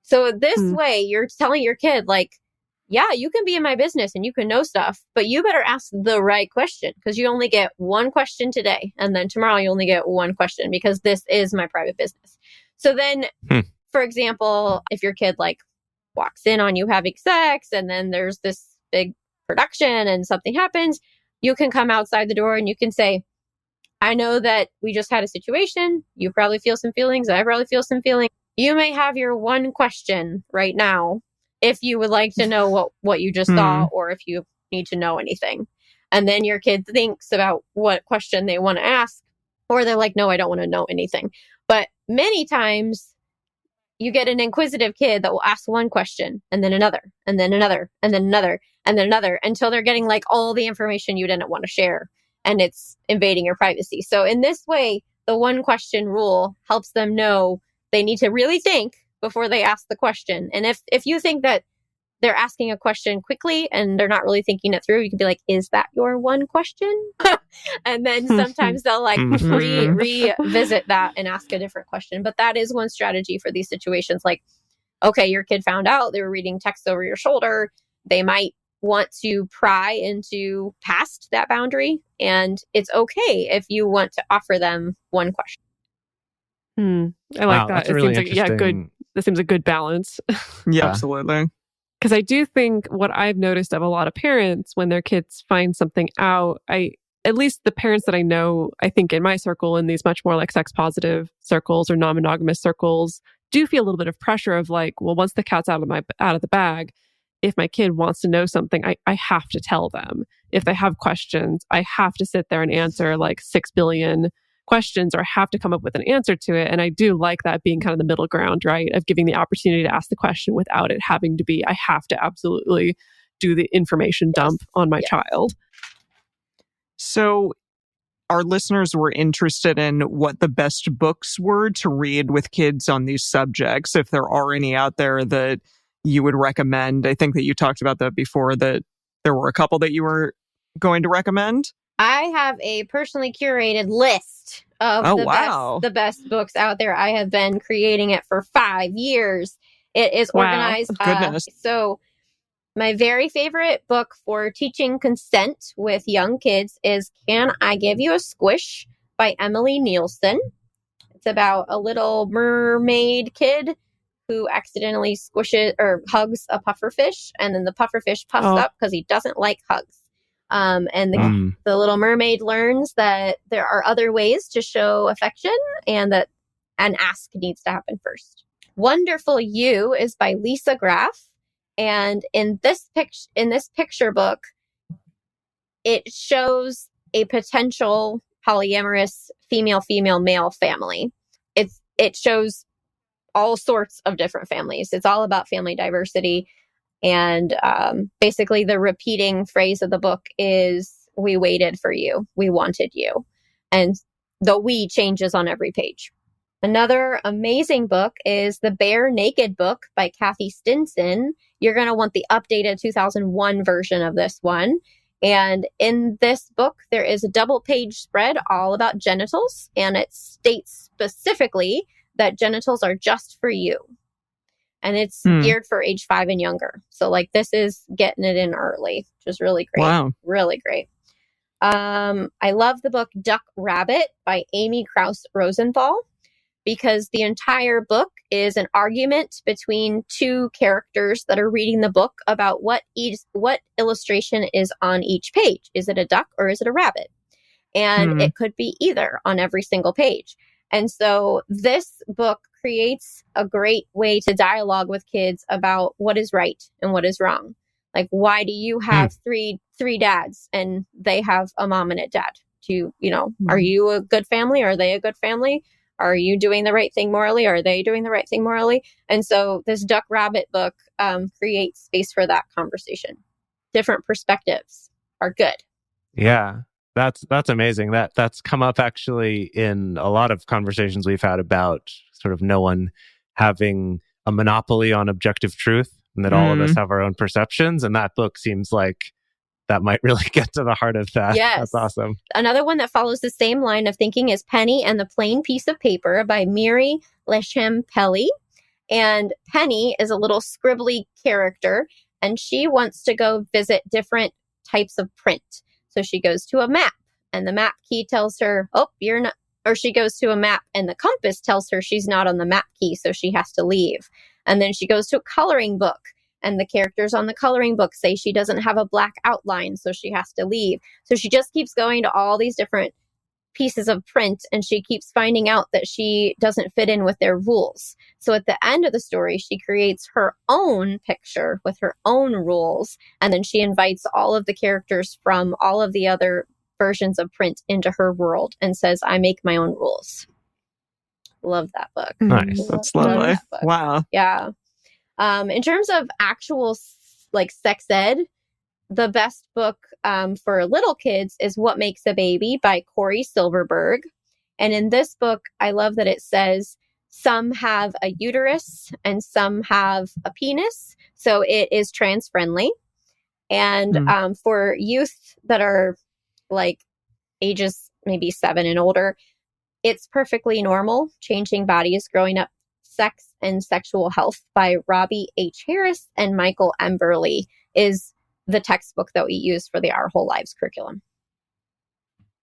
So this way, you're telling your kid, yeah, you can be in my business and you can know stuff, but you better ask the right question, because you only get one question today. And then tomorrow you only get one question, because this is my private business. So then, for example, if your kid walks in on you having sex and then there's this big production and something happens, you can come outside the door and you can say, I know that we just had a situation. You probably feel some feelings. I probably feel some feelings. You may have your one question right now if you would like to know what you just saw, or if you need to know anything. And then your kid thinks about what question they want to ask, or they're like, no, I don't want to know anything. But many times you get an inquisitive kid that will ask one question and then another, and then another, and then another, and then another, until they're getting like all the information you didn't want to share, and it's invading your privacy. So in this way, the one question rule helps them know they need to really think before they ask the question. And if you think that they're asking a question quickly and they're not really thinking it through, you can be like, is that your one question? And then sometimes they'll like revisit that and ask a different question. But that is one strategy for these situations. Like, okay, your kid found out they were reading text over your shoulder. They might want to pry into past that boundary. And it's okay if you want to offer them one question. I like that. It really seems like, good. This seems a good balance. Yeah, absolutely. Because I do think what I've noticed of a lot of parents when their kids find something out, at least the parents that I know, I think in my circle, in these much more like sex positive circles or non-monogamous circles, do feel a little bit of pressure of like, well, once the cat's out of the bag, if my kid wants to know something, I have to tell them. If they have questions, I have to sit there and answer like 6 billion questions, or have to come up with an answer to it. And I do like that being kind of the middle ground, right? Of giving the opportunity to ask the question without it having to be, I have to absolutely do the information dump on my child. So our listeners were interested in what the best books were to read with kids on these subjects, if there are any out there that you would recommend. I think that you talked about that before, that there were a couple that you were going to recommend. I have a personally curated list of the best books out there. I have been creating it for 5 years. It is organized. Goodness. So my very favorite book for teaching consent with young kids is Can I Give You a Squish by Emily Nielsen. It's about a little mermaid kid who accidentally squishes or hugs a pufferfish, and then the pufferfish puffs up because he doesn't like hugs. And the little mermaid learns that there are other ways to show affection, and that an ask needs to happen first. Wonderful You is by Lisa Graff. And in this picture book, it shows a potential polyamorous female-male family. It shows all sorts of different families. It's all about family diversity. And basically the repeating phrase of the book is, we waited for you, we wanted you. And the we changes on every page. Another amazing book is The Bare Naked Book by Kathy Stinson. You're going to want the updated 2001 version of this one. And in this book, there is a double page spread all about genitals. And it states specifically that genitals are just for you. And it's geared for age 5 and younger. So like this is getting it in early, which is really great. Wow. Really great. I love the book Duck Rabbit by Amy Kraus Rosenthal, because the entire book is an argument between two characters that are reading the book about what illustration is on each page. Is it a duck or is it a rabbit? And it could be either on every single page. And so this book creates a great way to dialogue with kids about what is right and what is wrong. Like, why do you have three dads and they have a mom and a dad? Are you a good family? Are they a good family? Are you doing the right thing morally? Are they doing the right thing morally? And so this Duck Rabbit book creates space for that conversation. Different perspectives are good. Yeah. That's amazing. That's come up actually in a lot of conversations we've had about sort of no one having a monopoly on objective truth, and that all of us have our own perceptions. And that book seems like that might really get to the heart of that. Yes. That's awesome. Another one that follows the same line of thinking is Penny and the Plain Piece of Paper by Miri Leshem-Pelly. And Penny is a little scribbly character, and she wants to go visit different types of print. So she goes to a map, and the map key tells her, oh, you're not, or she goes to a map and the compass tells her she's not on the map key, so she has to leave. And then she goes to a coloring book, and the characters on the coloring book say she doesn't have a black outline, so she has to leave. So she just keeps going to all these different pieces of print, and she keeps finding out that she doesn't fit in with their rules. So at the end of the story, she creates her own picture with her own rules, and then she invites all of the characters from all of the other versions of print into her world and says, I make my own rules. Love that book. Nice. That's lovely. Wow. Yeah. In terms of actual like sex ed, the best book for little kids is What Makes a Baby by Corey Silverberg. And in this book, I love that it says some have a uterus and some have a penis. So it is trans friendly. And for youth that are like ages maybe 7 and older, it's perfectly normal. Changing Bodies, Growing Up, Sex and Sexual Health by Robbie H. Harris and Michael M. Burley is the textbook that we use for the Our Whole Lives curriculum.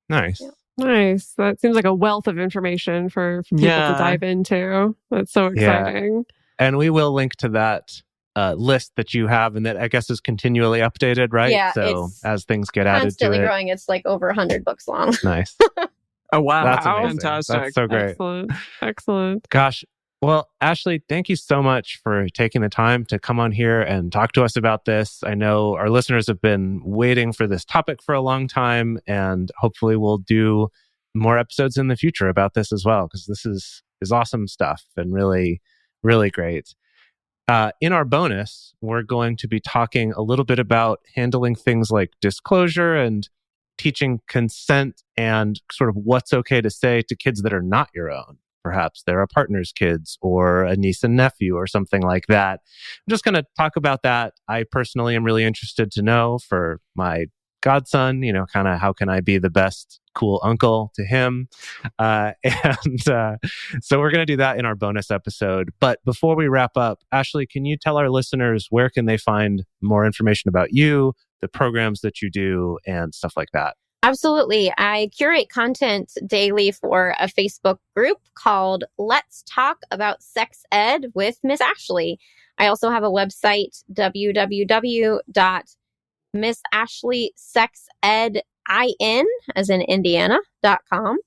Nice. Yeah. Nice. That seems like a wealth of information for people to dive into. That's so exciting. Yeah. And we will link to that list that you have, and that I guess is continually updated, right? Yeah. So as things get added to it. Constantly growing. It's like over 100 books long. Nice. Oh, wow. That's amazing. Fantastic. That's so great. Excellent. Gosh. Well, Ashley, thank you so much for taking the time to come on here and talk to us about this. I know our listeners have been waiting for this topic for a long time, and hopefully we'll do more episodes in the future about this as well, because this is awesome stuff and really, really great. In our bonus, we're going to be talking a little bit about handling things like disclosure and teaching consent and sort of what's okay to say to kids that are not your own. Perhaps they're a partner's kids or a niece and nephew or something like that. I'm just going to talk about that. I personally am really interested to know for my godson, kind of how can I be the best cool uncle to him? So we're going to do that in our bonus episode. But before we wrap up, Ashley, can you tell our listeners where can they find more information about you, the programs that you do, and stuff like that? Absolutely. I curate content daily for a Facebook group called Let's Talk About Sex Ed with Miss Ashley. I also have a website, www.misshleysexedin, as in Indiana.com.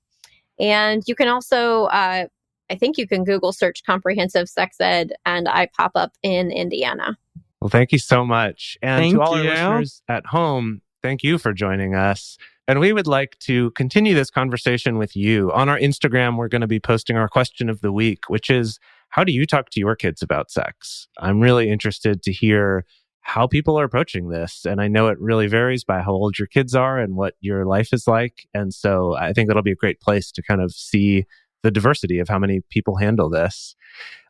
And you can also, I think you can Google search comprehensive sex ed, and I pop up in Indiana. Well, thank you so much. And to all our you. listeners at home, thank you for joining us. And we would like to continue this conversation with you. On our Instagram, we're going to be posting our question of the week, which is, how do you talk to your kids about sex? I'm really interested to hear how people are approaching this. And I know it really varies by how old your kids are and what your life is like. And so I think that'll be a great place to kind of see the diversity of how many people handle this.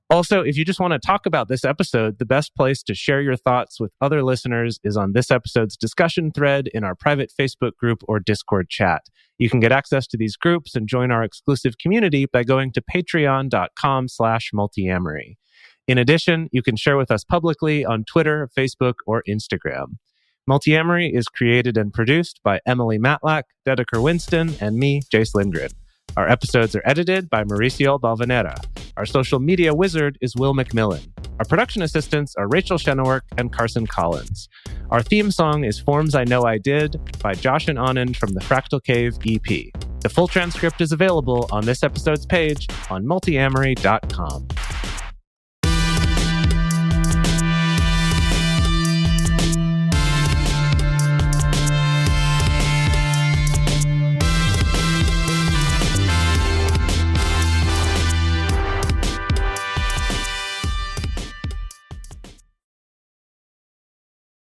Also, if you just want to talk about this episode, the best place to share your thoughts with other listeners is on this episode's discussion thread in our private Facebook group or Discord chat. You can get access to these groups and join our exclusive community by going to patreon.com/multiamory. In addition, you can share with us publicly on Twitter, Facebook, or Instagram. Multiamory is created and produced by Emily Matlack, Dedeker Winston, and me, Jace Lindgren. Our episodes are edited by Mauricio Balvanera. Our social media wizard is Will McMillan. Our production assistants are Rachel Shennewerk and Carson Collins. Our theme song is Forms I Know I Did by Josh and Anand from the Fractal Cave EP. The full transcript is available on this episode's page on multiamory.com.